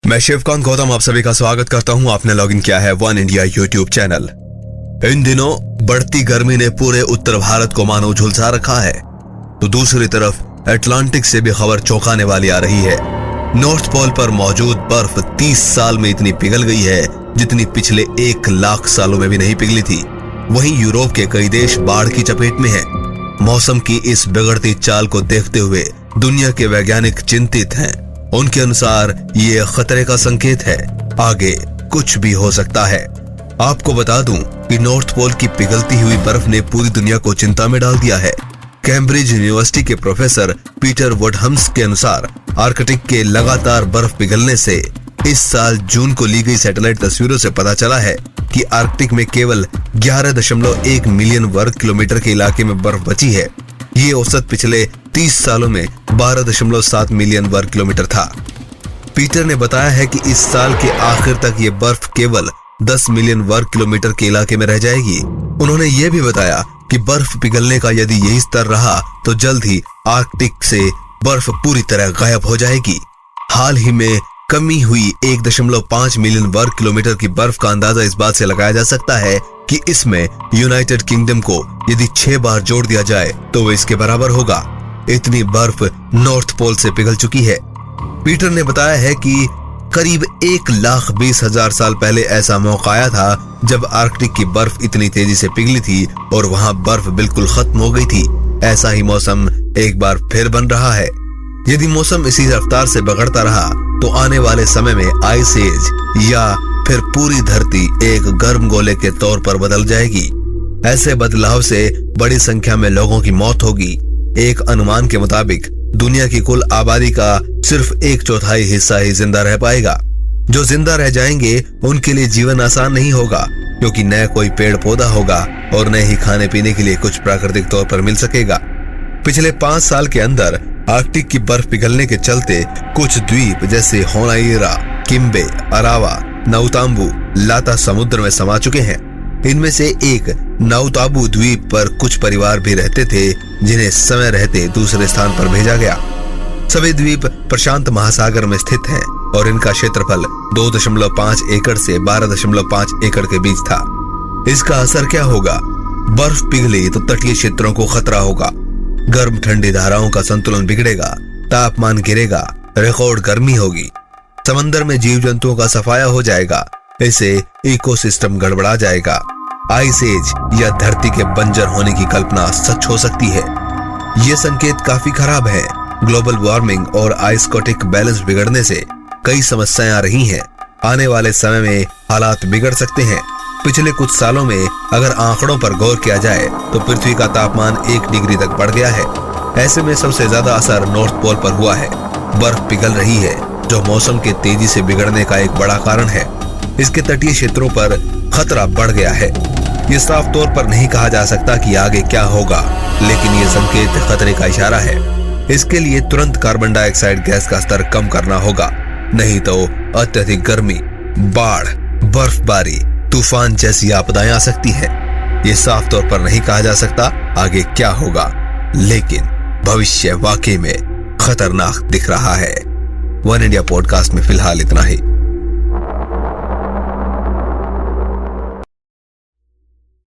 मैं शिवकांत गौतम आप सभी का स्वागत करता हूं। आपने लॉगिन किया है वन इंडिया यूट्यूब चैनल। इन दिनों बढ़ती गर्मी ने पूरे उत्तर भारत को मानो झुलसा रखा है, तो दूसरी तरफ अटलांटिक से भी खबर चौंकाने वाली आ रही है। नॉर्थ पोल पर मौजूद बर्फ 30 साल में इतनी पिघल गई है जितनी पिछले 1 लाख सालों में भी नहीं पिघली थी। वहीं यूरोप के कई देश बाढ़ की चपेट में हैं। मौसम की इस बिगड़ती चाल को देखते हुए दुनिया के वैज्ञानिक चिंतित हैं। उनके अनुसार ये खतरे का संकेत है, आगे कुछ भी हो सकता है। आपको बता दूं कि नॉर्थ पोल की पिघलती हुई बर्फ ने पूरी दुनिया को चिंता में डाल दिया है। कैम्ब्रिज यूनिवर्सिटी के प्रोफेसर पीटर वुडहम्स के अनुसार आर्कटिक के लगातार बर्फ पिघलने से इस साल जून को ली गई सैटेलाइट तस्वीरों से पता चला है कि आर्कटिक में केवल 11.1 मिलियन वर्ग किलोमीटर के इलाके में बर्फ बची है। ये औसत पिछले 30 सालों में 12.7 मिलियन वर्ग किलोमीटर था। पीटर ने बताया है कि इस साल के आखिर तक ये बर्फ केवल 10 मिलियन वर्ग किलोमीटर के इलाके में रह जाएगी। उन्होंने ये भी बताया कि बर्फ पिघलने का यदि यही स्तर रहा तो जल्द ही आर्कटिक से बर्फ पूरी तरह गायब हो जाएगी। हाल ही में कमी हुई 1.5 मिलियन वर्ग किलोमीटर की बर्फ का अंदाजा इस बात से लगाया जा सकता है कि इसमें यूनाइटेड किंगडम को यदि 6 बार जोड़ दिया जाए तो वो इसके बराबर होगा। इतनी बर्फ नॉर्थ पोल से पिघल चुकी है। पीटर ने बताया है कि करीब 1,20,000 साल पहले ऐसा मौका आया था जब आर्कटिक की बर्फ इतनी तेजी से पिघली थी और वहां बर्फ बिल्कुल खत्म हो गई थी। ऐसा ही मौसम एक बार फिर बन रहा है। यदि मौसम इसी रफ्तार से बिगड़ता रहा तो आने वाले समय में आइस एज या फिर पूरी धरती एक गर्म गोले के तौर पर बदल जाएगी। ऐसे बदलाव से बड़ी संख्या में लोगों की मौत होगी। एक अनुमान के मुताबिक दुनिया की कुल आबादी का सिर्फ 1/4 हिस्सा ही जिंदा रह पाएगा। जो जिंदा रह जाएंगे उनके लिए जीवन आसान नहीं होगा, क्योंकि न कोई पेड़ पौधा होगा और न ही खाने पीने के लिए कुछ प्राकृतिक तौर पर मिल सकेगा। पिछले 5 साल के अंदर आर्कटिक की बर्फ पिघलने के चलते कुछ द्वीप जैसे होनाइरा, किम्बे, अरावा, नाउताम्बू, लाता समुद्र में समा चुके हैं। इनमें से एक नाउताबू द्वीप पर कुछ परिवार भी रहते थे, जिन्हें समय रहते दूसरे स्थान पर भेजा गया। सभी द्वीप प्रशांत महासागर में स्थित हैं और इनका क्षेत्रफल 2.5 एकड़ से 12.5 एकड़ के बीच था। इसका असर क्या होगा? बर्फ पिघली तो तटीय क्षेत्रों को खतरा होगा। गर्म ठंडी धाराओं का संतुलन बिगड़ेगा, तापमान गिरेगा, रिकॉर्ड गर्मी होगी, समंदर में जीव जंतुओं का सफाया हो जाएगा। इससे इकोसिस्टम गड़बड़ा जाएगा। आइस एज या धरती के बंजर होने की कल्पना सच हो सकती है। ये संकेत काफी खराब है। ग्लोबल वार्मिंग और आइसकोटिक बैलेंस बिगड़ने से कई समस्याएं आ रही हैं। आने वाले समय में हालात बिगड़ सकते हैं। पिछले कुछ सालों में अगर आंकड़ों पर गौर किया जाए तो पृथ्वी का तापमान 1 डिग्री तक बढ़ गया है। ऐसे में सबसे ज्यादा असर नॉर्थ पोल पर हुआ है। बर्फ पिघल रही है, जो मौसम के तेजी से बिगड़ने का एक बड़ा कारण है। इसके तटीय क्षेत्रों पर खतरा बढ़ गया है। ये साफ तौर पर नहीं कहा जा सकता कि आगे क्या होगा, लेकिन ये संकेत खतरे का इशारा है। इसके लिए तुरंत कार्बन डाइऑक्साइड गैस का स्तर कम करना होगा, नहीं तो अत्यधिक गर्मी, बाढ़, बर्फबारी, तूफान जैसी आपदाएं आ सकती हैं। ये साफ तौर पर नहीं कहा जा सकता आगे क्या होगा, लेकिन भविष्य वाकई में खतरनाक दिख रहा है। वन इंडिया पॉडकास्ट में फिलहाल इतना ही।